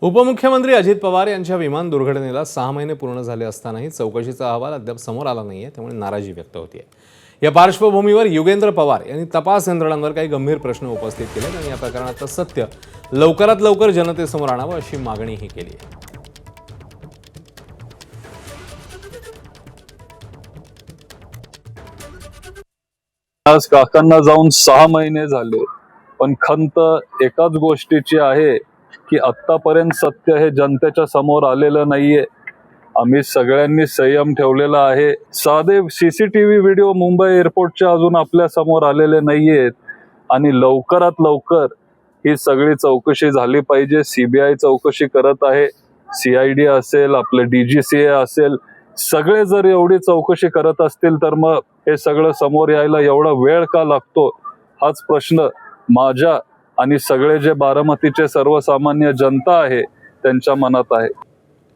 उपमुख्यमंत्री अजित पवार यांच्या विमान दुर्घटनेला 6 महिने पूर्ण झाले असतानाही चौकशीचा अहवाल अद्याप समोर आला नाहीये, त्यामुळे नाराजी व्यक्त होते। या पार्श्वभूमीवर युगेंद्र पवार यांनी तपास यंत्रणांवर काही गंभीर प्रश्न उपस्थित केले आणि या प्रकरणाचं सत्य लवकरात लवकर जनतेसमोर आणावं अशी मागणीही केली आहे। आज काकांना जाऊन 6 महिने झाले, पण खंत एकाच गोष्टीची आहे की आत्तापर्यंत सत्य हे जनतेच्या समोर आलेलं नाहीये। आम्ही सगळ्यांनी संयम ठेवलेला आहे। साधे सीसीटीव्ही व्हिडिओ मुंबई एअरपोर्टचे अजून आपल्या समोर आलेले नाहीयेत आणि लवकरात लवकर ही सगळी चौकशी झाली पाहिजे। सीबीआय चौकशी करत आहे, सीआयडी असेल, आपले डीजीसीए असेल, सगळे जर एवढी चौकशी करत असतील तर मग हे सगळं समोर यायला एवढा वेळ का लागतो, हाच प्रश्न माझ्या आणि सगळे जे बारामतीचे सर्वसामान्य जनता आहे त्यांच्या मनात आहे।